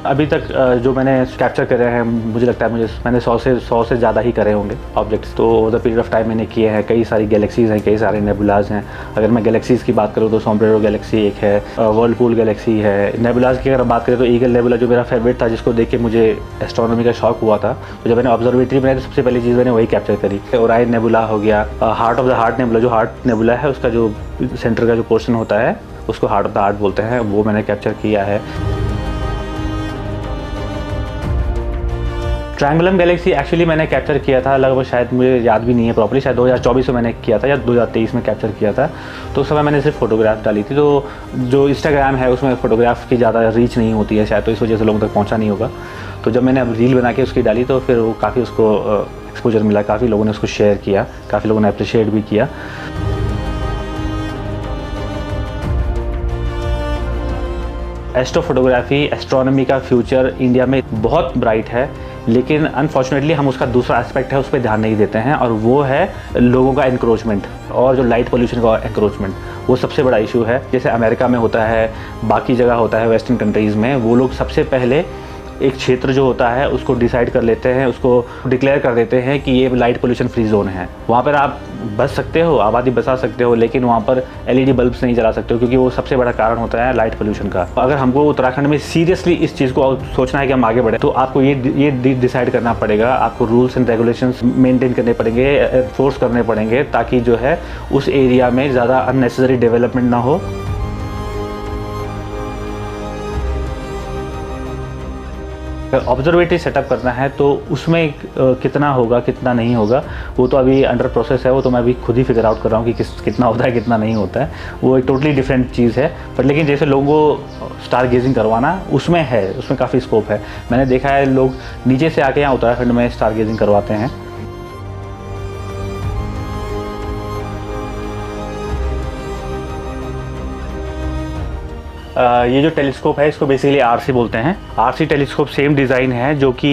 अभी तक जो मैंने कैप्चर करे हैं, मुझे लगता है मैंने 100 से ज़्यादा ही करे होंगे ऑब्जेक्ट्स। तो over the period of time मैंने किए हैं। कई सारी गैलेक्सीज़ हैं, कई सारे नेबुलाज हैं। अगर मैं गैलेक्सीज़ की बात करूँ तो सोमब्रेरो गैलेक्सी एक है, वर्लपूल गैलेक्सी है। नेबुलाज की अगर बात करें तो ईगल नेबुला जो मेरा फेवरेट था, जिसको देख के मुझे एस्ट्रोनॉमी का शौक हुआ था। तो जब मैंने ऑब्जर्वेटरी बनाई तो सबसे पहली चीज़ मैंने वही कैप्चर करी। ओरायन नेबुला हो गया, heart of the heart nebula, जो हार्ट नेबुला है उसका जो सेंटर का जो पोर्शन होता है उसको हार्ट ऑफ द हार्ट बोलते हैं, वो मैंने कैप्चर किया है। ट्रायंगुलम गैलेक्सी एक्चुअली मैंने कैप्चर किया था लगभग, शायद मुझे याद भी नहीं है प्रॉपर्ली, शायद 2024 में मैंने किया था या 2023 में कैप्चर किया था। तो उस समय मैंने सिर्फ फोटोग्राफ डाली थी। तो जो इंस्टाग्राम है उसमें फ़ोटोग्राफ की ज़्यादा रीच नहीं होती है शायद, तो इस वजह से लोगों तक पहुंचा नहीं होगा। तो जब मैंने अब रील बना के उसकी डाली तो फिर वो काफ़ी उसको एक्सपोजर मिला, काफ़ी लोगों ने उसको शेयर किया, काफ़ी लोगों ने अप्रिशिएट भी किया। एस्ट्रो फोटोग्राफी, एस्ट्रोनॉमी का फ्यूचर इंडिया में बहुत ब्राइट है, लेकिन अनफॉर्चुनेटली हम उसका दूसरा एस्पेक्ट है उस पर ध्यान नहीं देते हैं, और वो है लोगों का इंक्रोचमेंट और जो लाइट पोल्यूशन का इंक्रोचमेंट। वो सबसे बड़ा इशू है। जैसे अमेरिका में होता है, बाकी जगह होता है वेस्टर्न कंट्रीज़ में, वो लोग सबसे पहले एक क्षेत्र जो होता है उसको डिसाइड कर लेते हैं, उसको डिक्लेयर कर देते हैं कि ये लाइट पोल्यूशन फ्री जोन है। वहाँ पर आप बच सकते हो, आबादी बचा सकते हो, लेकिन वहाँ पर एलईडी बल्ब्स नहीं जला सकते हो, क्योंकि वो सबसे बड़ा कारण होता है लाइट पोल्यूशन का। अगर हमको उत्तराखंड में सीरियसली इस चीज़ को सोचना है कि हम आगे बढ़े, तो आपको ये डिसाइड करना पड़ेगा, आपको रूल्स एंड रेगुलेशंस मेंटेन करने पड़ेंगे, एनफोर्स करने पड़ेंगे, ताकि जो है उस एरिया में ज़्यादा अननेसेसरी डेवलपमेंट ना हो। ऑब्जर्वेटरी सेटअप करना है तो उसमें कितना होगा कितना नहीं होगा वो तो अभी अंडर प्रोसेस है, वो तो मैं अभी खुद ही फिगर आउट कर रहा हूँ कि कितना होता है कितना नहीं होता है। वो एक टोटली डिफरेंट चीज़ है। पर लेकिन जैसे लोगों को स्टार गेजिंग करवाना उसमें है, उसमें काफ़ी स्कोप है। मैंने देखा है लोग नीचे से आके यहाँ उत्तराखंड में स्टार गेजिंग करवाते हैं। ये जो टेलीस्कोप है इसको बेसिकली आरसी बोलते हैं। आरसी टेलीस्कोप सेम डिज़ाइन है जो कि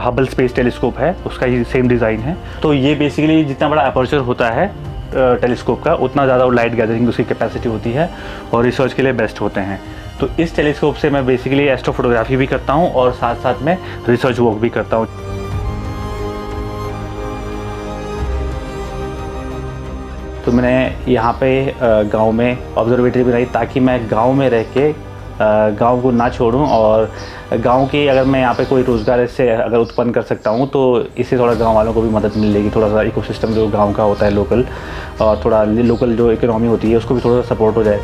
हबल स्पेस टेलीस्कोप है, उसका ये सेम डिज़ाइन है। तो ये बेसिकली जितना बड़ा अपर्चर होता है टेलीस्कोप का, उतना ज़्यादा लाइट गैदरिंग उसकी कैपेसिटी होती है और रिसर्च के लिए बेस्ट होते हैं। तो इस टेलीस्कोप से मैं बेसिकली एस्ट्रोफोटोग्राफी भी करता हूँ और साथ साथ में रिसर्च वर्क भी करता हूँ। तो मैंने यहाँ पे गांव में ऑब्जर्वेटरी बनाई ताकि मैं गांव में रह के गांव को ना छोड़ूं, और गांव की अगर मैं यहाँ पे कोई रोज़गार इससे अगर उत्पन्न कर सकता हूँ तो इससे थोड़ा गांव वालों को भी मदद मिलेगी। थोड़ा सा इकोसिस्टम जो गांव का होता है लोकल, और थोड़ा लोकल जो इकोनॉमी होती है उसको भी थोड़ा सा सपोर्ट हो जाए।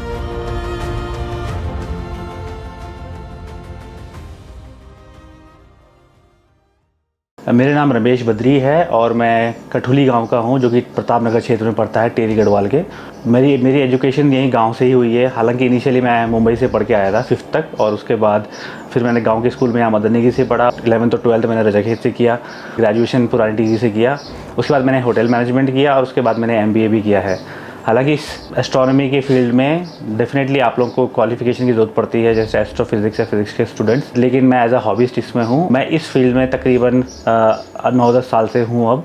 मेरा नाम रमेश बद्री है और मैं कठुली गांव का हूं, जो कि प्रताप नगर क्षेत्र में पड़ता है, टेरी गढ़वाल के। मेरी एजुकेशन यहीं गांव से ही हुई है। हालांकि इनिशियली मैं मुंबई से पढ़ के आया था 5th तक, और उसके बाद फिर मैंने गांव के स्कूल में यहाँ मदन नेगी से पढ़ा। 11th और 12th मैंने रजाखेत से किया। ग्रेजुएशन पुरानी टीजी से किया। उसके बाद मैंने होटल मैनेजमेंट किया और उसके बाद मैंने MBA भी किया है। हालांकि इस एस्ट्रोनॉमी के फील्ड में डेफिनेटली आप लोगों को क्वालिफिकेशन की ज़रूरत पड़ती है, जैसे एस्ट्रोफिज़िक्स या फिज़िक्स के स्टूडेंट्स, लेकिन मैं एज अ हॉबिस्ट इसमें हूँ। मैं इस फील्ड में तकरीबन 9-10 साल से हूँ अब,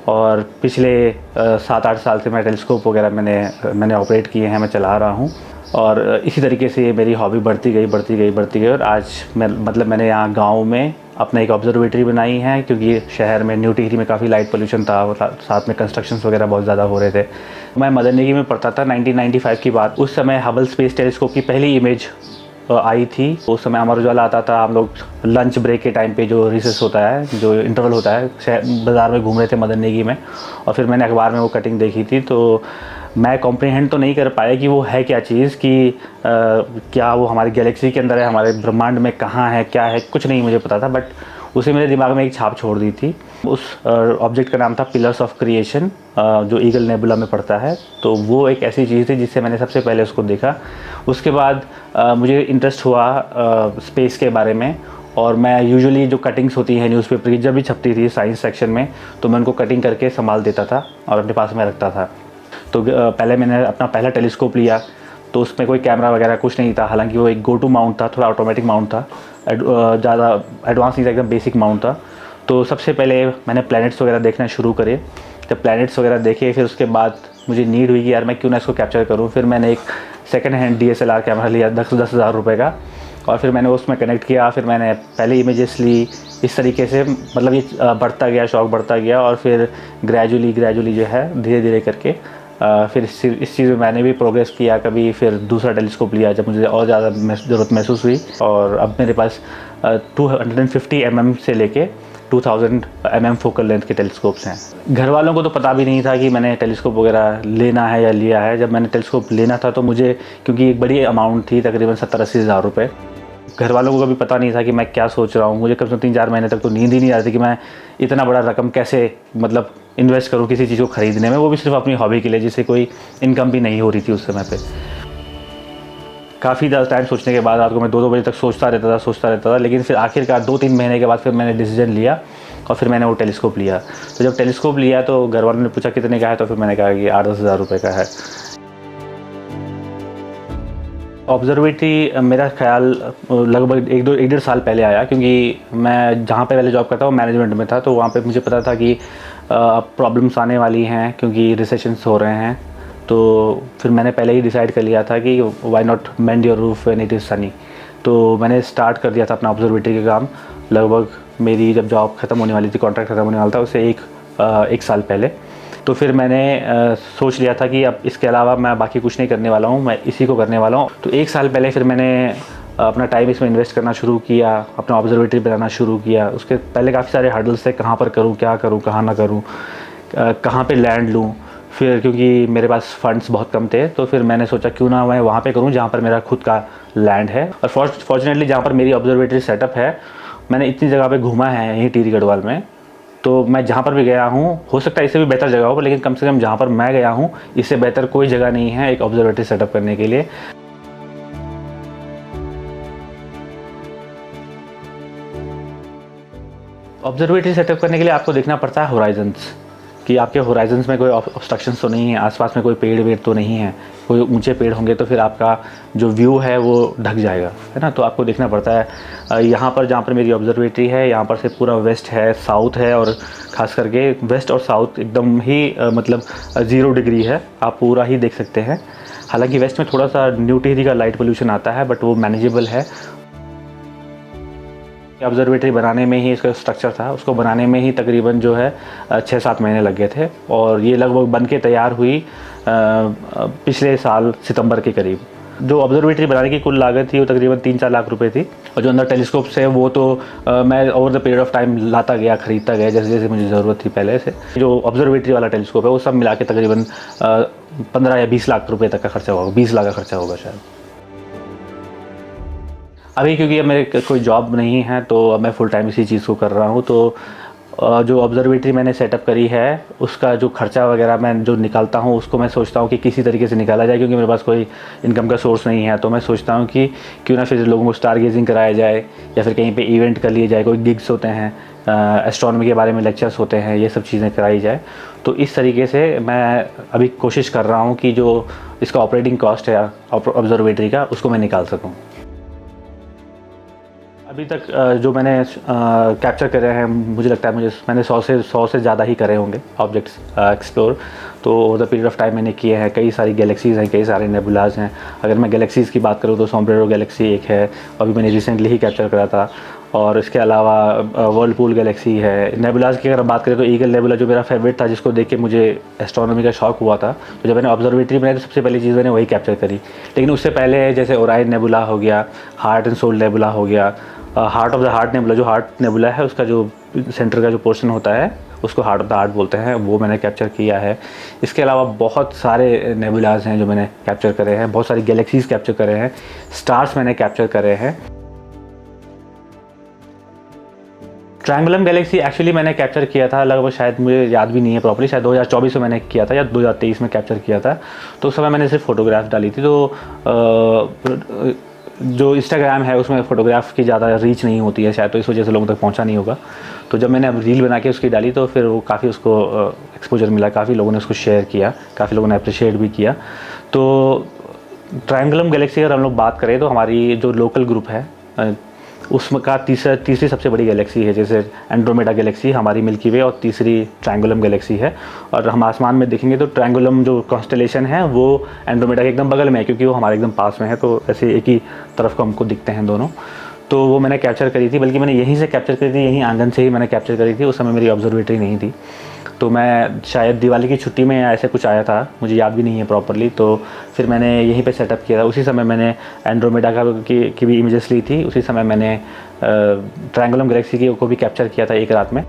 और पिछले 7-8 साल से मैं टेलीस्कोप वगैरह मैंने ऑपरेट किए हैं, मैं चला रहा हूँ। और इसी तरीके से मेरी हॉबी बढ़ती गई और आज मैंने यहाँ गाँव में अपना एक ऑब्जर्वेटरी बनाई है, क्योंकि शहर में न्यू टिहरी में काफ़ी लाइट पोल्यूशन था, साथ में कंस्ट्रक्शंस वगैरह बहुत ज़्यादा हो रहे थे। मैं मदन नेगी में पढ़ता था, 1995 की बात। उस समय हबल स्पेस टेलीस्कोप की पहली इमेज आई थी। उस समय अमर उजाला आता था, हम लोग लंच ब्रेक के टाइम पे जो रिसेस होता है, जो इंटरवल होता है, बाज़ार में घूम रहे थे मदन नेगी में, और फिर मैंने अखबार में वो कटिंग देखी थी। तो मैं कॉम्प्रीहेंड तो नहीं कर पाया कि वो है क्या चीज़, कि क्या वो हमारी गैलेक्सी के अंदर है, हमारे ब्रह्मांड में कहाँ है, क्या है, कुछ नहीं मुझे पता था। बट उसे मेरे दिमाग में एक छाप छोड़ दी थी। उस ऑब्जेक्ट का नाम था पिलर्स ऑफ क्रिएशन, जो ईगल नेबुला में पड़ता है। तो वो एक ऐसी चीज़ थी जिससे मैंने सबसे पहले उसको देखा। उसके बाद मुझे इंटरेस्ट हुआ स्पेस के बारे में, और मैं यूजुअली जो कटिंग्स होती हैं न्यूज़पेपर की, जब भी छपती थी साइंस सेक्शन में, तो मैं उनको कटिंग करके संभाल देता था और अपने पास में रखता था। तो पहले मैंने अपना पहला टेलीस्कोप लिया, तो उसमें कोई कैमरा वगैरह कुछ नहीं था। हालांकि वो एक गो टू माउंट था, थोड़ा ऑटोमेटिक माउंट था, ज़्यादा एडवांस नहीं था, एकदम बेसिक माउंट था। तो सबसे पहले मैंने प्लैनेट्स वगैरह देखना शुरू करे। जब प्लैनेट्स वगैरह देखे, फिर उसके बाद मुझे नीड हुई कि यार मैं क्यों ना इसको कैप्चर करूँ। फिर मैंने एक सेकंड हैंड DSLR कैमरा लिया 10,000 रुपये का, और फिर मैंने उसमें कनेक्ट किया, फिर मैंने पहले इमेजेस ली, इस तरीके से मतलब ये बढ़ता गया, शौक बढ़ता गया, और फिर ग्रेजुअली जो है धीरे धीरे करके फिर इस चीज़ में मैंने भी प्रोग्रेस किया। कभी फिर दूसरा टेलीस्कोप लिया जब मुझे और ज़्यादा ज़रूरत महसूस हुई, और अब मेरे पास 250 mm से लेके 2000 mm फोकल लेंथ के टेलीस्कोप्स हैं। घर वालों को तो पता भी नहीं था कि मैंने टेलीस्कोप वगैरह लेना है या लिया है। जब मैंने टेलीस्कोप लेना था तो मुझे, क्योंकि एक बड़ी अमाउंट थी, तकरीबन 70-80 हज़ार रुपये, घर वालों को कभी पता नहीं था कि मैं क्या सोच रहा हूँ। मुझे कम से कम 3-4 महीने तक तो नींद ही नहीं आ रही थी कि मैं इतना बड़ा रकम कैसे मतलब इन्वेस्ट करूँ किसी चीज़ को ख़रीदने में, वो भी सिर्फ अपनी हॉबी के लिए, जिससे कोई इनकम भी नहीं हो रही थी उस समय पे। काफ़ी ज़्यादा टाइम सोचने के बाद रात को मैं 2-2 बजे तक सोचता रहता था, लेकिन फिर आखिरकार 2-3 महीने के बाद फिर मैंने डिसीजन लिया और फिर मैंने वो टेलीस्कोप लिया। तो जब टेलीस्कोप लिया तो घर वालों ने पूछा कितने का है, तो फिर मैंने कहा कि 8-10 हज़ार रुपये का है। ऑब्जर्वेटरी मेरा ख्याल लगभग 1-1.5 साल पहले आया, क्योंकि मैं जहाँ पे पहले जॉब करता हूँ मैनेजमेंट में था, तो वहाँ पे मुझे पता था कि प्रॉब्लम्स आने वाली हैं क्योंकि रिसेशंस हो रहे हैं। तो फिर मैंने पहले ही डिसाइड कर लिया था कि why not mend your roof when it is Sunny. तो मैंने स्टार्ट कर दिया था अपना ऑब्जर्वेटरी का काम। लगभग मेरी जब जॉब ख़त्म होने वाली थी, कॉन्ट्रैक्ट ख़त्म होने वाला था, उससे एक साल पहले। तो फिर मैंने सोच लिया था कि अब इसके अलावा मैं बाकी कुछ नहीं करने वाला हूँ, मैं इसी को करने वाला हूँ। तो 1 साल पहले फिर मैंने अपना टाइम इसमें इन्वेस्ट करना शुरू किया, अपना ऑब्जर्वेटरी बनाना शुरू किया। उसके पहले काफ़ी सारे हर्डल्स थे, कहाँ पर करूँ, क्या करूँ, कहाँ ना करूँ, कहाँ पे लैंड लूँ। फिर क्योंकि मेरे पास फंड्स बहुत कम थे, तो फिर मैंने सोचा क्यों ना मैं वहाँ पे करूँ जहाँ पर मेरा खुद का लैंड है। और फॉर्चुनेटली जहाँ पर मेरी ऑब्जर्वेटरी सेटअप है, मैंने इतनी जगह पे घूमा है यहीं टिहरी गढ़वाल में। तो मैं जहाँ पर भी गया हूँ, हो सकता है इससे भी बेहतर जगह हो, लेकिन कम से कम जहाँ पर मैं गया हूँ इससे बेहतर कोई जगह नहीं है एक ऑब्जर्वेटरी सेटअप करने के लिए। ऑब्जर्वेटरी सेटअप करने के लिए आपको देखना पड़ता है होराइजन्स, कि आपके होराइजन्स में कोई ऑब्स्ट्रक्शंस तो नहीं है, आसपास में कोई पेड़ वेड़ तो नहीं है। कोई ऊंचे पेड़ होंगे तो फिर आपका जो व्यू है वो ढक जाएगा, है ना। तो आपको देखना पड़ता है। यहाँ पर जहाँ पर मेरी ऑब्जर्वेटरी है, यहाँ पर से पूरा वेस्ट है, साउथ है, और ख़ास करके वेस्ट और साउथ एकदम ही मतलब 0 डिग्री है, आप पूरा ही देख सकते हैं। हालांकि वेस्ट में थोड़ा सा न्यू टिहरी का लाइट पोल्यूशन आता है, बट वो मैनेजेबल है। ऑब्जर्वेटरी बनाने में ही, इसका स्ट्रक्चर था उसको बनाने में ही तकरीबन जो है 6-7 महीने लग गए थे, और ये लगभग बन के तैयार हुई पिछले साल सितंबर के करीब। जो ऑब्जर्वेटरी बनाने की कुल लागत थी वो तकरीबन 3-4 लाख रुपए थी, और जो अंदर टेलीस्कोप्स है वो तो मैं over the period of time लाता गया, ख़रीदता गया जैसे जैसे मुझे ज़रूरत थी पहले से। जो ऑब्जर्वेटरी वाला टेलीस्कोप है वो सब मिला के तकरीबन 15 या 20 लाख रुपये तक का खर्चा होगा, 20 लाख का खर्चा होगा शायद। अभी क्योंकि अब मेरे कोई जॉब नहीं है तो अब मैं फुल टाइम इसी चीज़ को कर रहा हूँ। तो जो ऑब्जर्वेटरी मैंने सेटअप करी है उसका जो खर्चा वगैरह मैं जो निकालता हूँ उसको मैं सोचता हूँ कि किसी तरीके से निकाला जाए, क्योंकि मेरे पास कोई इनकम का सोर्स नहीं है। तो मैं सोचता हूँ कि क्यों ना फिर लोगों को स्टार गेजिंग कराया जाए, या फिर कहीं पे इवेंट कर लिए जाए, कोई गिग्स होते हैं, एस्ट्रोनॉमी के बारे में लेक्चर्स होते हैं, ये सब चीज़ें कराई जाए। तो इस तरीके से मैं अभी कोशिश कर रहा हूँ कि जो इसका ऑपरेटिंग कॉस्ट है ऑब्जर्वेटरी का, उसको मैं निकाल सकूँ। अभी तक जो मैंने कैप्चर करे हैं, मुझे लगता है मैंने 100 से ज़्यादा ही करे होंगे ऑब्जेक्ट्स एक्सप्लोर। तो over the period of time मैंने किए हैं। कई सारी गैलेक्सीज़ हैं, कई सारे नेबुलाज हैं। अगर मैं गैलेक्सीज़ की बात करूँ तो सोम्ब्रेरो गैलेक्सी एक है, अभी मैंने रिसेंटली ही कैप्चर करा था। और इसके अलावा वर्लपूल गैलेक्सी है। नेबुलाज की अगर बात करें तो ईगल नेबुला जो मेरा फेवरेट था, जिसको देख के मुझे एस्ट्रोनॉमी का शौक हुआ था, तो जब मैंने ऑब्जर्वेटरी बनाई तो सबसे पहली चीज़ मैंने वही कैप्चर करी। लेकिन उससे पहले जैसे ओराइन नेबुला हो गया, हार्ट एंड सोल नेबुला हो गया, heart of the heart nebula, जो हार्ट नेबुला है उसका जो सेंटर का जो पोर्शन होता है उसको हार्ट ऑफ द हार्ट बोलते हैं, वो मैंने कैप्चर किया है। इसके अलावा बहुत सारे नेबुलाज हैं जो मैंने कैप्चर करे हैं, बहुत सारी गैलेक्सीज़ कैप्चर करे हैं, स्टार्स मैंने कैप्चर करे हैं। ट्रायंगुलम गैलेक्सी एक्चुअली मैंने कैप्चर किया था लगभग, शायद मुझे याद भी नहीं है प्रॉपर्ली, शायद 2024 में मैंने किया था या 2023 में कैप्चर किया था। तो उस समय मैंने सिर्फ फ़ोटोग्राफ डाली थी। तो जो इंस्टाग्राम है उसमें फ़ोटोग्राफ की ज़्यादा रीच नहीं होती है शायद, तो इस वजह से लोगों तक पहुंचा नहीं होगा। तो जब मैंने अब रील बना के उसकी डाली तो फिर वो काफ़ी उसको एक्सपोजर मिला, काफ़ी लोगों ने उसको शेयर किया, काफ़ी लोगों ने अप्रिशिएट भी किया। तो ट्रायंगुलम गैलेक्सी अगर हम लोग बात करें तो हमारी जो लोकल ग्रुप है, उसमें का तीसरी सबसे बड़ी गैलेक्सी है, जैसे एंड्रोमेडा गैलेक्सी हमारी मिल्की वे, और तीसरी ट्रायंगुलम गैलेक्सी है। और हम आसमान में देखेंगे तो ट्रायंगुलम जो कॉन्स्टेलेशन है वो एंड्रोमेडा के एकदम बगल में है, क्योंकि वो हमारे एकदम पास में है, तो ऐसे एक ही तरफ को हमको दिखते हैं दोनों। तो वो मैंने कैप्चर करी थी, बल्कि मैंने यहीं से कैप्चर करी थी, यहीं आंगन से ही मैंने कैप्चर करी थी। उस समय मेरी ऑब्जर्वेटरी नहीं थी, तो मैं शायद दिवाली की छुट्टी में ऐसे कुछ आया था, मुझे याद भी नहीं है प्रॉपरली। तो फिर मैंने यहीं पे सेटअप किया था। उसी समय मैंने एंड्रोमेडा की भी इमेजेस ली थी। उसी समय मैंने ट्रायंगुलम गैलेक्सी को भी कैप्चर किया था एक रात में।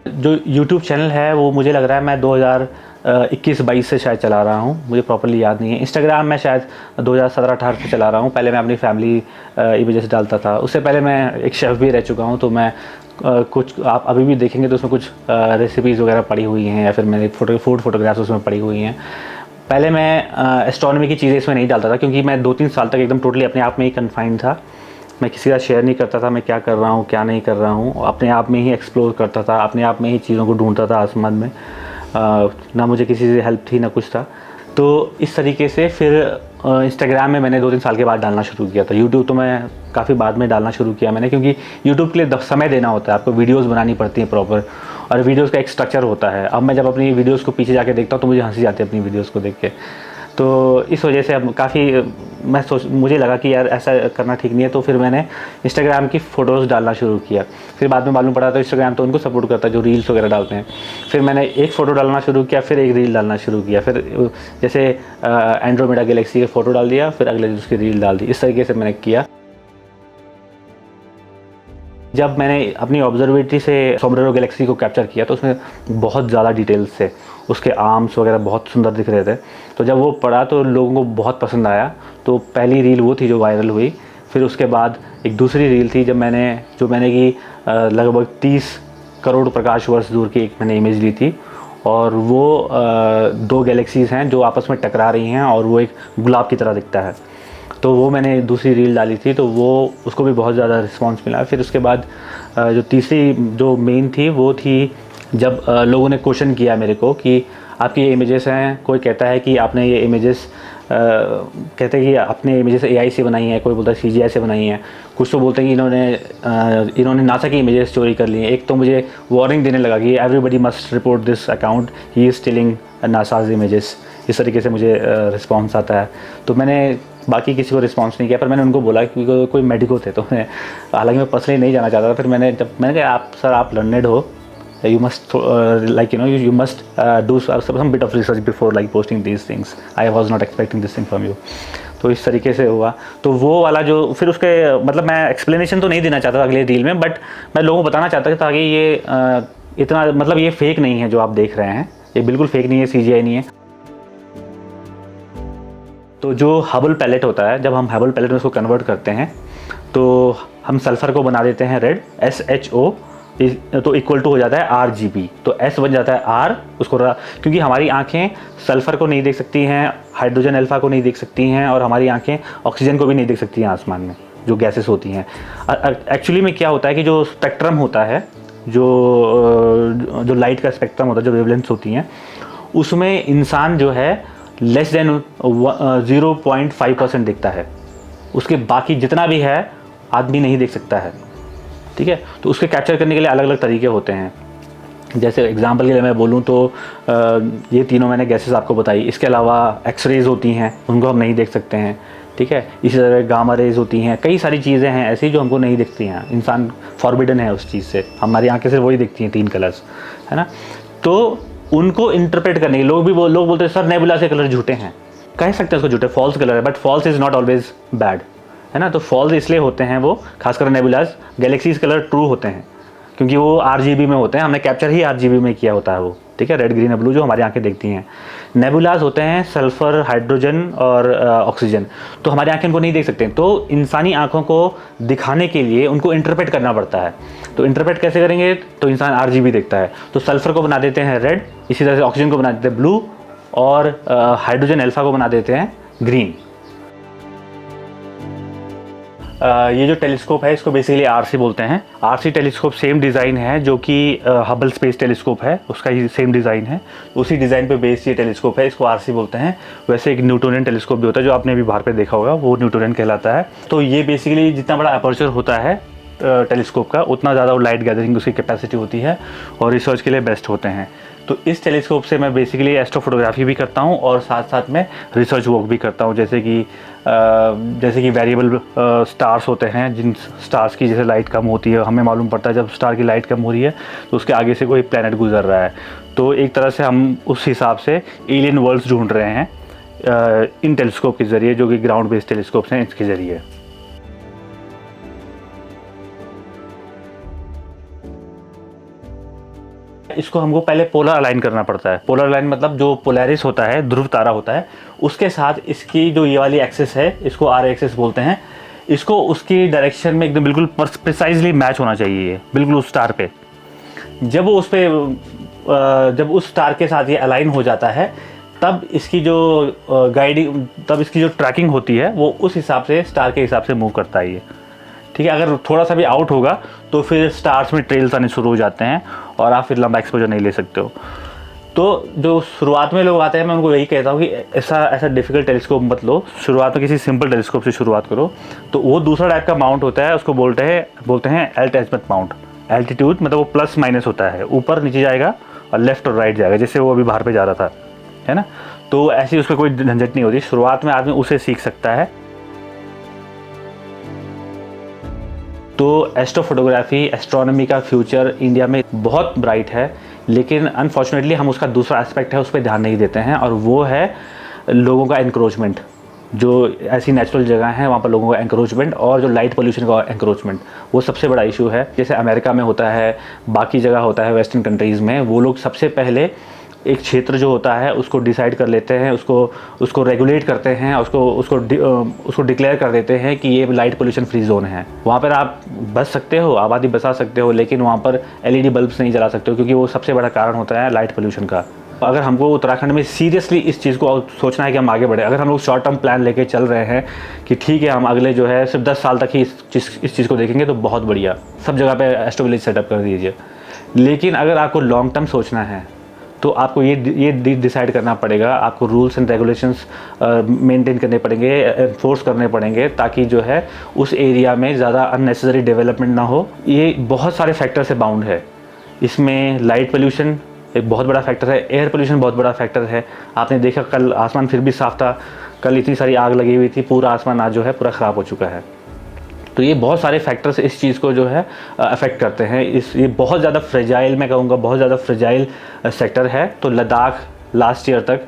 जो यूट्यूब चैनल है वो मुझे लग रहा है मैं 2021-22 से शायद चला रहा हूँ, मुझे प्रॉपरली याद नहीं है। इंस्टाग्राम मैं शायद 2017-18 से चला रहा हूँ। पहले मैं अपनी फैमिली इमेजेस डालता था। उससे पहले मैं एक शेफ़ भी रह चुका हूँ, तो मैं कुछ आप अभी भी देखेंगे तो उसमें कुछ रेसिपीज़ वगैरह पड़ी हुई हैं, या फिर मेरी फूड फोटोग्राफ्स उसमें पड़ी हुई हैं। पहले मैं एस्ट्रोनॉमी की चीज़ें इसमें नहीं डालता था, क्योंकि मैं 2-3 साल तक एकदम टोटली अपने आप में ही कन्फाइंड था। मैं किसी का शेयर नहीं करता था मैं क्या कर रहा हूँ क्या नहीं कर रहा हूँ, अपने आप में ही एक्सप्लोर करता था, अपने आप में ही चीज़ों को ढूंढता था आसमान में। ना मुझे किसी से हेल्प थी ना कुछ था। तो इस तरीके से फिर इंस्टाग्राम में मैंने 2-3 साल के बाद डालना शुरू किया था। यूट्यूब तो मैं काफ़ी बाद में डालना शुरू किया मैंने, क्योंकि यूट्यूब के लिए समय देना होता है, आपको वीडियोस बनानी पड़ती हैं प्रॉपर, और वीडियोस का एक स्ट्रक्चर होता है। अब मैं जब अपनी वीडियोस को पीछे जाके देखता हूँ तो मुझे हंसी आती है अपनी वीडियोस को देख के। तो इस वजह से अब काफ़ी मुझे लगा कि यार ऐसा करना ठीक नहीं है, तो फिर मैंने इंस्टाग्राम की फ़ोटोज़ डालना शुरू किया। फिर बाद में मालूम पड़ा तो इंस्टाग्राम तो उनको सपोर्ट करता है जो रील्स वगैरह डालते हैं। फिर मैंने एक फ़ोटो डालना शुरू किया, फिर एक रील डालना शुरू किया, फिर जैसे एंड्रोमेडा गैलेक्सी की फ़ोटो डाल दिया, फिर अगले दिन उसकी रील डाल दी। इस तरीके से मैंने किया। जब मैंने अपनी ऑब्जर्वेटरी से सोमब्रेरो गैलेक्सी को कैप्चर किया तो उसमें बहुत ज़्यादा डिटेल्स थे, उसके आर्म्स वगैरह बहुत सुंदर दिख रहे थे। तो जब वो पड़ा तो लोगों को बहुत पसंद आया। तो पहली रील वो थी जो वायरल हुई। फिर उसके बाद एक दूसरी रील थी जो मैंने की लगभग 30 करोड़ प्रकाश वर्ष दूर की एक मैंने इमेज ली थी, और वो 2 गैलेक्सीज़ हैं जो आपस में टकरा रही हैं, और वो एक गुलाब की तरह दिखता है। तो वो मैंने दूसरी रील डाली थी, तो वो उसको भी बहुत ज़्यादा रिस्पांस मिला। फिर उसके बाद जो तीसरी जो मेन थी वो थी जब लोगों ने क्वेश्चन किया मेरे को कि आपकी ये इमेजेस हैं, कोई कहता है कि आपने ये इमेजेस कहते हैं कि आपने इमेजेस AI से बनाई हैं, कोई बोलता है CGI से बनाई हैं, कुछ तो बोलते हैं कि इन्होंने नासा की इमेजेस चोरी कर ली हैं। एक तो मुझे वार्निंग देने लगा कि everybody must report this account, he is stealing NASA's images. इस तरीके से मुझे रिस्पॉन्स आता है। तो मैंने बाकी किसी को रिस्पॉन्स नहीं किया, पर मैंने उनको बोला कि कोई मेडिको थे, तो मैं हालांकि मैं पर्सनली नहीं जाना चाहता था। फिर जब मैंने कहा आप सर आप लर्नेड हो, you must like you must do some bit of research before like posting these things. I was not expecting this thing from you. तो इस तरीके से हुआ। तो वो वाला जो फिर उसके मतलब मैं एक्सप्लेनेशन तो नहीं देना चाहता था अगले रील में, बट मैं लोगों को बताना चाहता था ताकि ये इतना मतलब ये फेक नहीं है जो आप देख रहे हैं, ये बिल्कुल फेक नहीं है, CGI नहीं है। तो जो हबल पैलेट होता है, जब हम हबल पैलेट में उसको कन्वर्ट करते हैं तो हम सल्फ़र को बना देते हैं रेड, SHO, तो इक्वल टू हो जाता है RGB। तो S बन जाता है R उसको, क्योंकि हमारी आंखें सल्फ़र को नहीं देख सकती हैं, हाइड्रोजन अल्फ़ा को नहीं देख सकती हैं, और हमारी आंखें ऑक्सीजन को भी नहीं देख सकती हैं आसमान में जो गैसेस होती हैं। एक्चुअली में क्या होता है कि जो स्पेक्ट्रम होता है, जो लाइट का स्पेक्ट्रम होता है, जो वेवलेंथ्स होती हैं, उसमें इंसान जो है लेस देन 0.5% दिखता है। उसके बाकी जितना भी है आदमी नहीं देख सकता है, ठीक है। तो उसके कैप्चर करने के लिए अलग अलग तरीके होते हैं। जैसे एग्जांपल के लिए मैं बोलूँ तो ये तीनों मैंने गैसेस आपको बताई। इसके अलावा एक्सरेज होती हैं, उनको हम नहीं देख सकते हैं, ठीक है। इसी तरह गामा रेज होती हैं, कई सारी चीज़ें हैं ऐसी जो हमको नहीं दिखती हैं। इंसान फॉरबिडन है उस चीज़ से, हमारी आंखें से वही दिखती हैं 3 कलर्स, है ना। तो उनको इंटरप्रेट करने के लोग बोलते हैं सर नेबुला से कलर झूठे हैं, कह सकते हैं उसको झूठे, फॉल्स कलर है, but false is not always bad, है ना। तो फॉल्स इसलिए होते हैं वो, खासकर नेबुलाज। गैलेक्सीज कलर ट्रू होते हैं क्योंकि वो RGB में होते हैं, हमने कैप्चर ही RGB में किया होता है वो, ठीक है, रेड ग्रीन ब्लू जो हमारी आंखें देखती हैं। नेबुलाज होते हैं सल्फ़र, हाइड्रोजन और ऑक्सीजन, तो हमारी आंखें उनको नहीं देख सकते। तो इंसानी आंखों को दिखाने के लिए उनको इंटरप्रेट करना पड़ता है। तो इंटरप्रेट कैसे करेंगे, तो इंसान RGB देखता है, तो सल्फ़र को बना देते हैं रेड, इसी तरह से ऑक्सीजन को बना देते हैं ब्लू, और हाइड्रोजन अल्फ़ा को बना देते हैं ग्रीन। ये जो टेलीस्कोप है इसको बेसिकली आरसी बोलते हैं। आरसी टेलीस्कोप सेम डिज़ाइन है जो कि हबल स्पेस टेलीस्कोप है, उसका ही सेम डिज़ाइन है। उसी डिज़ाइन पे बेस्ड ये टेलीस्कोप है, इसको आरसी बोलते हैं। वैसे एक न्यूटोनियन टेलीस्कोप भी होता है जो आपने भी बाहर पे देखा होगा, वो न्यूटोनियन कहलाता है। तो ये बेसिकली जितना बड़ा अपर्चर होता है टेलीस्कोप का, उतना ज़्यादा वो लाइट गैदरिंग उसकी कैपेसिटी होती है और रिसर्च के लिए बेस्ट होते हैं। तो इस टेलीस्कोप से मैं बेसिकली एस्ट्रोफोटोग्राफी भी करता हूँ और साथ साथ में रिसर्च वर्क भी करता हूँ। जैसे कि वेरिएबल स्टार्स होते हैं, जिन स्टार्स की जैसे लाइट कम होती है, हमें मालूम पड़ता है जब स्टार की लाइट कम हो रही है तो उसके आगे से कोई प्लैनेट गुजर रहा है। तो एक तरह से हम उस हिसाब से एलियन वर्ल्ड्स ढूंढ रहे हैं इन टेलीस्कोप के ज़रिए, जो कि ग्राउंड बेस्ड टेलीस्कोप्स हैं, इसके ज़रिए। इसको हमको पहले पोलर अलाइन करना पड़ता है। पोलर अलाइन मतलब जो पोलैरिस होता है, ध्रुव तारा होता है, उसके साथ इसकी जो ये वाली एक्सिस है, इसको आर एक्सिस बोलते हैं, इसको उसकी डायरेक्शन में एकदम बिल्कुल प्रिसाइजली मैच होना चाहिए, बिल्कुल उस स्टार पे। जब वो जब उस स्टार के साथ ये अलाइन हो जाता है, तब इसकी जो ट्रैकिंग होती है वो उस हिसाब से, स्टार के हिसाब से मूव करता है ये। ठीक है, अगर थोड़ा सा भी आउट होगा तो फिर स्टार्स में ट्रेल्स आने शुरू हो जाते हैं और आप फिर लंबा एक्सपोजर नहीं ले सकते हो। तो जो शुरुआत में लोग आते हैं, मैं उनको यही कहता हूँ कि ऐसा डिफ़िकल्ट टेलीस्कोप मत लो, शुरुआत में किसी सिंपल टेलीस्कोप से शुरुआत करो। तो वो दूसरा टाइप का माउंट होता है, उसको बोलते हैं एल्टेजमेंट माउंट। एल्टीट्यूड मतलब वो प्लस माइनस होता है, ऊपर नीचे जाएगा और लेफ्ट और राइट जाएगा, जैसे वो अभी बाहर पे जा रहा था, है ना। तो ऐसी उसमें कोई झंझट नहीं होती, शुरुआत में आदमी उसे सीख सकता है। तो एस्ट्रोफोटोग्राफी, एस्ट्रोनॉमी का फ्यूचर इंडिया में बहुत ब्राइट है, लेकिन अनफॉर्चुनेटली हम उसका दूसरा एस्पेक्ट है, उस पर ध्यान नहीं देते हैं, और वो है लोगों का एनक्रोचमेंट। जो ऐसी नेचुरल जगह हैं वहाँ पर लोगों का एनक्रोचमेंट और जो लाइट पोल्यूशन का एनक्रोचमेंट, वो सबसे बड़ा इशू है। जैसे अमेरिका में होता है, बाकी जगह होता है वेस्टर्न कंट्रीज़ में, वो लोग सबसे पहले एक क्षेत्र जो होता है उसको डिसाइड कर लेते हैं, उसको रेगुलेट करते हैं, उसको डिक्लेयर कर देते हैं कि ये लाइट पोल्यूशन फ्री जोन है। वहाँ पर आप बच सकते हो, आबादी बचा सकते हो, लेकिन वहाँ पर एलईडी बल्ब्स नहीं जला सकते हो, क्योंकि वो सबसे बड़ा कारण होता है लाइट पोल्यूशन का। अगर हमको उत्तराखंड में सीरियसली इस चीज़ को सोचना है कि हम आगे बढ़े, अगर हम लोग शॉर्ट टर्म प्लान लेके चल रहे हैं कि ठीक है हम अगले जो है सिर्फ 10 साल तक ही इस चीज़ को देखेंगे, तो बहुत बढ़िया, सब जगह पे एस्ट्रो विलेज सेटअप कर दीजिए। लेकिन अगर आपको लॉन्ग टर्म सोचना है तो आपको ये डिसाइड करना पड़ेगा, आपको रूल्स एंड रेगुलेशंस मेंटेन करने पड़ेंगे, एनफोर्स करने पड़ेंगे, ताकि जो है उस एरिया में ज़्यादा अननेसेसरी डेवलपमेंट ना हो। ये बहुत सारे फैक्टर से बाउंड है। इसमें लाइट पोल्यूशन एक बहुत बड़ा फैक्टर है, एयर पोल्यूशन बहुत बड़ा फैक्टर है। आपने देखा कल आसमान फिर भी साफ था, कल इतनी सारी आग लगी हुई थी, पूरा आसमान आज जो है पूरा ख़राब हो चुका है। तो ये बहुत सारे फैक्टर्स इस चीज़ को जो है अफेक्ट करते हैं। ये बहुत ज़्यादा फ्रेजाइल, मैं कहूँगा बहुत ज़्यादा फ्रेजाइल सेक्टर है। तो लद्दाख लास्ट ईयर तक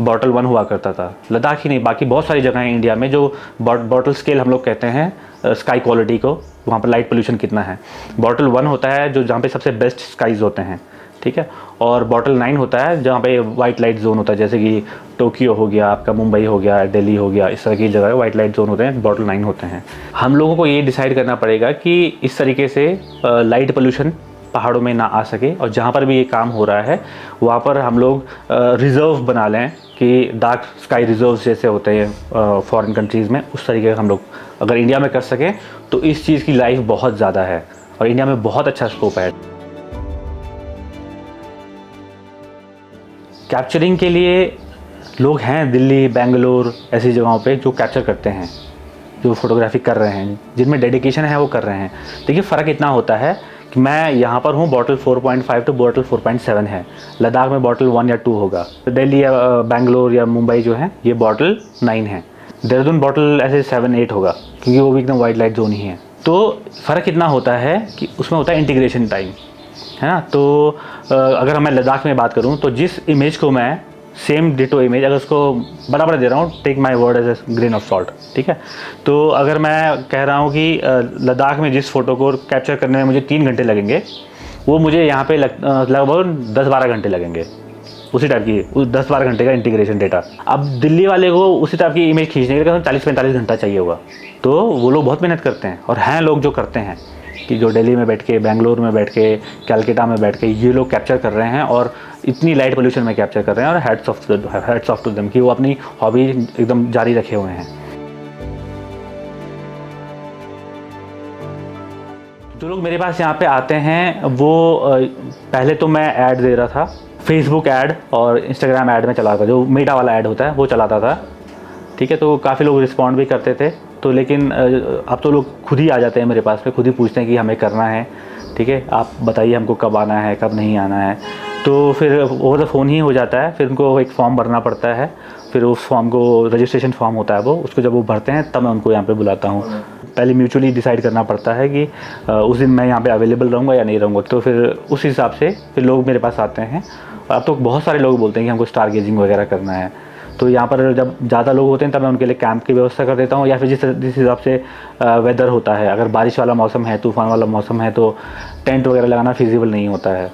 बॉटल 1 हुआ करता था। लद्दाख ही नहीं, बाकी बहुत सारी जगह हैं इंडिया में जो बॉटल स्केल हम लोग कहते हैं स्काई क्वालिटी को, वहाँ पर लाइट पोल्यूशन कितना है। बॉटल 1 होता है जो जहाँ पे सबसे बेस्ट स्काइज होते हैं, ठीक है, और बॉटल 9 होता है जहाँ पे वाइट लाइट जोन होता है, जैसे कि टोक्यो हो गया, आपका मुंबई हो गया, दिल्ली हो गया, इस तरह की जगह वाइट लाइट जोन होते हैं, बॉटल 9 होते हैं। हम लोगों को ये डिसाइड करना पड़ेगा कि इस तरीके से लाइट पोल्यूशन पहाड़ों में ना आ सके, और जहाँ पर भी ये काम हो रहा है वहाँ पर हम लोग रिज़र्व बना लें, कि डार्क स्काई रिजर्व्स जैसे होते हैं फॉरेन कंट्रीज़ में, उस तरीके का हम लोग अगर इंडिया में कर सकें तो इस चीज़ की लाइफ बहुत ज़्यादा है और इंडिया में बहुत अच्छा स्कोप है। कैप्चरिंग के लिए लोग हैं दिल्ली, बेंगलोर, ऐसी जगहों पे जो कैप्चर करते हैं, जो फोटोग्राफी कर रहे हैं, जिनमें डेडिकेशन है वो कर रहे हैं। देखिए फ़र्क इतना होता है कि मैं यहाँ पर हूँ बॉटल 4.5 तो बॉटल 4.7 है, लद्दाख में बॉटल 1 या 2 होगा, दिल्ली या बेंगलोर या मुंबई जो है ये बॉटल 9 है, देहरादून बॉटल ऐसे 7-8 होगा, क्योंकि वो भी एकदम वाइट लाइट जोन ही है। तो फ़र्क इतना होता है कि उसमें होता है इंटीग्रेशन टाइम, है ना। तो अगर मैं लद्दाख में बात करूं तो जिस इमेज को मैं सेम डिटो इमेज, अगर उसको बड़ा दे रहा हूं, take my word as a grain of salt, ठीक है। तो अगर मैं कह रहा हूं कि लद्दाख में जिस फ़ोटो को कैप्चर करने में मुझे 3 घंटे लगेंगे, वो मुझे यहाँ पे लगभग 10-12 घंटे लगेंगे, उसी टाइप की 10-12 घंटे का इंटीग्रेशन डेटा। अब दिल्ली वाले को उसी टाइप की इमेज खींचने के लिए 40-45 घंटा चाहिए होगा। तो वो लोग बहुत मेहनत करते हैं, और हैं लोग जो करते हैं, कि जो दिल्ली में बैठ के, बेंगलोर में बैठ के, कैलकाटा में बैठ के ये लोग कैप्चर कर रहे हैं और इतनी लाइट पोल्यूशन में कैप्चर कर रहे हैं, और हैट्स ऑफ टू देम कि वो अपनी हॉबी एकदम जारी रखे हुए हैं। जो लोग मेरे पास यहाँ पे आते हैं वो पहले तो मैं ऐड दे रहा था, फेसबुक ऐड और इंस्टाग्राम ऐड में चलाता था, जो मेटा वाला ऐड होता है वो चलाता था, ठीक है। तो काफ़ी लोग रिस्पॉन्ड भी करते थे, तो लेकिन अब तो लोग खुद ही आ जाते हैं मेरे पास में, खुद ही पूछते हैं कि हमें करना है, ठीक है, आप बताइए हमको कब आना है कब नहीं आना है। तो फिर ओवर द फ़ोन ही हो जाता है, फिर उनको एक फॉर्म भरना पड़ता है, फिर उस फॉर्म को रजिस्ट्रेशन फॉर्म होता है वो, उसको जब वो भरते हैं तब मैं उनको यहाँ पे बुलाता हूँ। पहले म्यूचुअली डिसाइड करना पड़ता है कि उस दिन मैं यहाँ पे अवेलेबल रहूँगा या नहीं रहूँगा, तो फिर उस हिसाब से फिर लोग मेरे पास आते हैं। अब तो बहुत सारे लोग बोलते हैं कि हमको स्टार गेजिंग वगैरह करना है, तो यहाँ पर जब ज़्यादा लोग होते हैं तब मैं उनके लिए कैंप की व्यवस्था कर देता हूँ, या फिर जिस हिसाब से वेदर होता है, अगर बारिश वाला मौसम है, तूफ़ान वाला मौसम है, तो टेंट वगैरह लगाना फिजिबल नहीं होता है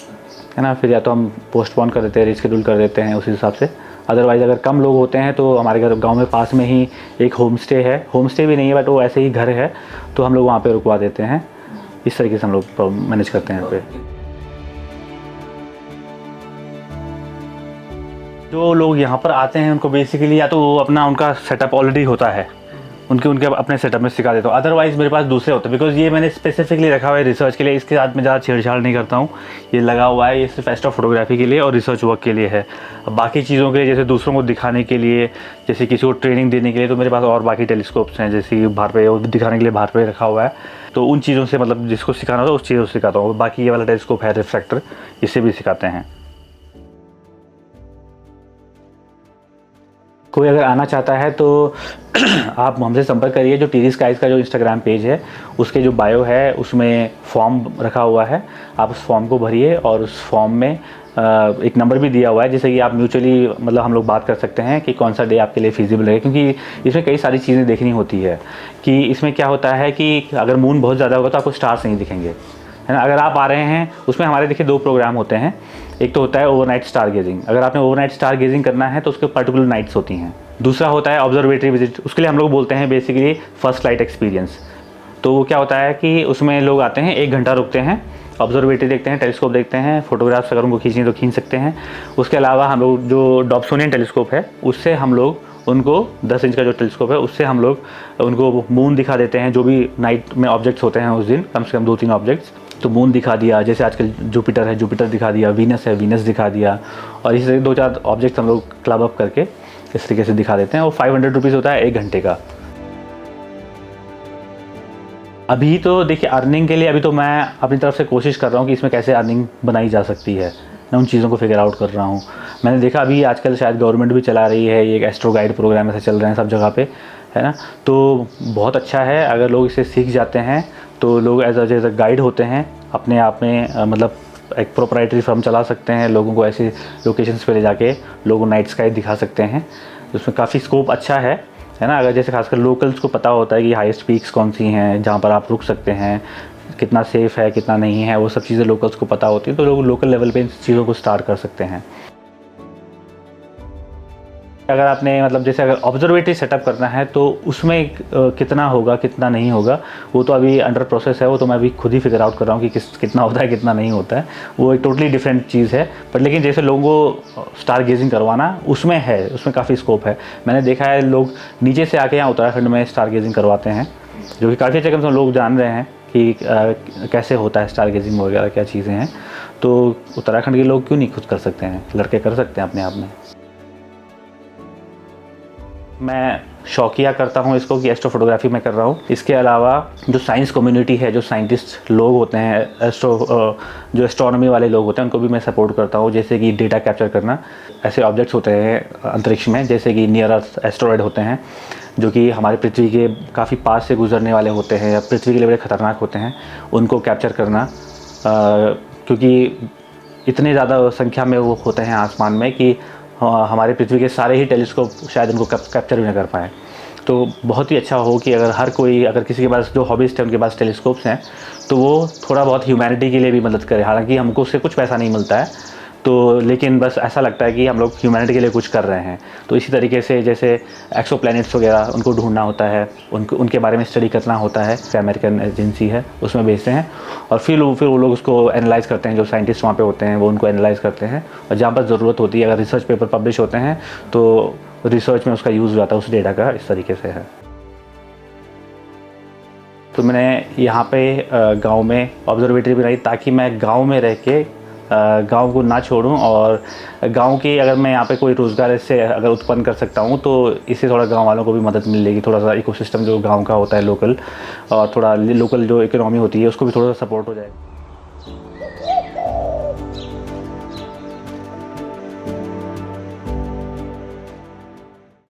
ना, फिर या तो हम पोस्टपोन कर देते हैं, रिस्केड्यूल कर देते हैं उस हिसाब से। अदरवाइज़ अगर कम लोग होते हैं तो हमारे घर गांव में पास में ही एक होम स्टे है, होम स्टे भी नहीं है बट वो ऐसे ही घर है, तो हम लोग वहाँ पे रुकवा देते हैं। इस तरीके से हम लोग मैनेज करते हैं यहाँ पे। जो लोग यहाँ पर आते हैं उनको बेसिकली या तो अपना उनका सेटअप ऑलरेडी होता है, उनके अपने सेटअप में सिखा देता हूँ, अदरवाइज़ मेरे पास दूसरे होते हैं, बिकॉज ये मैंने स्पेसिफिकली रखा हुआ है रिसर्च के लिए, इसके साथ मैं ज़्यादा छेड़छाड़ नहीं करता हूँ। ये लगा हुआ है, ये सिर्फ एस्ट्रो फोटोग्राफी के लिए और रिसर्च वर्क के लिए है। अब बाकी चीज़ों के लिए, जैसे दूसरों को दिखाने के लिए, जैसे किसी को ट्रेनिंग देने के लिए, तो मेरे पास और बाकी टेलीस्कोप्स हैं, जैसे बाहर पे वो दिखाने के लिए बाहर पे रखा हुआ है, तो उन चीज़ों से मतलब जिसको सिखाना होता है उस चीज़ों से सिखाता हूँ। बाकी ये वाला टेलीस्कोप है रिफ्रैक्टर, इससे भी सिखाते हैं। कोई अगर आना चाहता है तो आप हमसे संपर्क करिए। जो टीरी स्काइज़ का जो इंस्टाग्राम पेज है उसके जो बायो है उसमें फॉर्म रखा हुआ है, आप उस फॉर्म को भरिए और उस फॉर्म में एक नंबर भी दिया हुआ है, जैसे कि आप म्यूचुअली मतलब हम लोग बात कर सकते हैं कि कौन सा डे आपके लिए फिजिबल है, क्योंकि इसमें कई सारी चीज़ें देखनी होती है। कि इसमें क्या होता है कि अगर मून बहुत ज़्यादा होगा तो आपको स्टार्स नहीं दिखेंगे, है ना। अगर आप आ रहे हैं, उसमें हमारे देखिए 2 प्रोग्राम होते हैं, एक तो होता है ओवरनाइट स्टार गेजिंग, अगर आपने ओवरनाइट स्टार गेजिंग करना है तो उसके पर्टिकुलर नाइट्स होती हैं। दूसरा होता है ऑब्जर्वेटरी विजिट, उसके लिए हम लोग बोलते हैं बेसिकली फर्स्ट लाइट एक्सपीरियंस। तो वो क्या होता है कि उसमें लोग आते हैं, 1 घंटा रुकते हैं, ऑब्जर्वेटरी देखते हैं, टेलीस्कोप देखते हैं, फोटोग्राफ्स अगर उनको खींचनी तो खींच सकते हैं। उसके अलावा हम लोग जो डॉप्सोनियन टेलीस्कोप है उससे हम लोग उनको 10 इंच का जो टेलीस्कोप है उससे हम लोग उनको मून दिखा देते हैं, जो भी नाइट में ऑब्जेक्ट्स होते हैं उस दिन, कम से कम 2-3 ऑब्जेक्ट्स। तो मून दिखा दिया, जैसे आजकल जुपिटर है जुपिटर दिखा दिया, वीनस है वीनस दिखा दिया, और इसी तरह 2-4 ऑब्जेक्ट्स हम लोग क्लब अप करके इस तरीके से दिखा देते हैं। और 500 रुपीज़ होता है 1 घंटे का। अभी तो देखिए अर्निंग के लिए अभी तो मैं अपनी तरफ से कोशिश कर रहा हूँ कि इसमें कैसे अर्निंग बनाई जा सकती है, मैं उन चीज़ों को फिगर आउट कर रहा हूँ। मैंने देखा अभी आजकल शायद गवर्नमेंट भी चला रही है, ये एक एस्ट्रो गाइड प्रोग्राम ऐसे चल रहे हैं सब जगह पे, है ना। तो बहुत अच्छा है, अगर लोग इसे सीख जाते हैं तो लोग एज अ गाइड होते हैं अपने आप में, मतलब एक प्रोप्राइटरी फर्म चला सकते हैं, लोगों को ऐसी लोकेशंस पे ले जाके लोगों को नाइट स्काई दिखा सकते हैं। उसमें काफ़ी स्कोप अच्छा है ना। अगर जैसे खासकर लोकल्स को पता होता है कि हाईएस्ट पीक्स कौन सी हैं जहाँ पर आप रुक सकते हैं, कितना सेफ़ है कितना नहीं है, वो सब चीज़ें लोकल्स को पता होती हैं, तो लोग लोकल लेवल पे इन चीज़ों को स्टार्ट कर सकते हैं। अगर आपने मतलब जैसे अगर ऑब्जर्वेटरी सेटअप करना है तो उसमें कितना होगा कितना नहीं होगा वो तो अभी अंडर प्रोसेस है, वो तो मैं अभी खुद ही फिगर आउट कर रहा हूँ कि कितना होता है कितना नहीं होता है, वो एक टोटली डिफरेंट चीज़ है। बट लेकिन जैसे लोगों को स्टार गेजिंग करवाना उसमें है, उसमें काफ़ी स्कोप है। मैंने देखा है लोग नीचे से आके यहाँ उत्तराखंड में स्टार गेजिंग करवाते हैं, जो कि काफ़ी अच्छे कम से कम लोग जान रहे हैं कि कैसे होता है स्टार गेजिंग वगैरह क्या चीज़ें हैं। तो उत्तराखंड के लोग क्यों नहीं खुद कर सकते हैं, लड़के कर सकते हैं अपने आप में। मैं शौकिया करता हूँ इसको कि एस्ट्रो फोटोग्राफी मैं कर रहा हूँ। इसके अलावा जो साइंस कम्युनिटी है, जो साइंटिस्ट लोग होते हैं, जो एस्ट्रोनॉमी वाले लोग होते हैं, उनको भी मैं सपोर्ट करता हूँ। जैसे कि डेटा कैप्चर करना, ऐसे ऑब्जेक्ट्स होते हैं अंतरिक्ष में जैसे कि नियर अर्थ एस्ट्रॉयड होते हैं, जो कि हमारे पृथ्वी के काफ़ी पास से गुजरने वाले होते हैं या पृथ्वी के लिए बड़े ख़तरनाक होते हैं, उनको कैप्चर करना, क्योंकि इतने ज़्यादा संख्या में वो होते हैं आसमान में कि हमारे पृथ्वी के सारे ही टेलीस्कोप शायद उनको कैप्चर भी ना कर पाएँ। तो बहुत ही अच्छा हो कि अगर किसी के पास जो हॉबीस्ट है उनके पास टेलीस्कोप्स हैं तो वो थोड़ा बहुत ह्यूमैनिटी के लिए भी मदद करे। हालांकि हमको उससे कुछ पैसा नहीं मिलता है, तो लेकिन बस ऐसा लगता है कि हम लोग ह्यूमैनिटी के लिए कुछ कर रहे हैं। तो इसी तरीके से जैसे एक्सो प्लैनेट्स वगैरह उनको ढूंढना होता है, उनके बारे में स्टडी करना होता है, अमेरिकन एजेंसी है उसमें भेजते हैं और फिर वो लोग उसको एनालाइज़ करते हैं। जो साइंटिस्ट वहाँ पे होते हैं वो उनको एनालाइज़ करते हैं और जहाँ पर ज़रूरत होती है, अगर रिसर्च पेपर पब्लिश होते हैं तो रिसर्च में उसका यूज़ हो जाता है उस डेटा का। इस तरीके से है। तो मैंने यहाँ पे गांव में ऑब्जर्वेटरी बनाई ताकि मैं गांव में रह के गांव को ना छोड़ूं, और गांव की अगर मैं यहाँ पे कोई रोज़गार इससे अगर उत्पन्न कर सकता हूँ तो इससे थोड़ा गांव वालों को भी मदद मिलेगी, थोड़ा सा इकोसिस्टम जो गांव का होता है लोकल, और थोड़ा लोकल जो इकोनॉमी होती है उसको भी थोड़ा सा सपोर्ट हो जाएगा।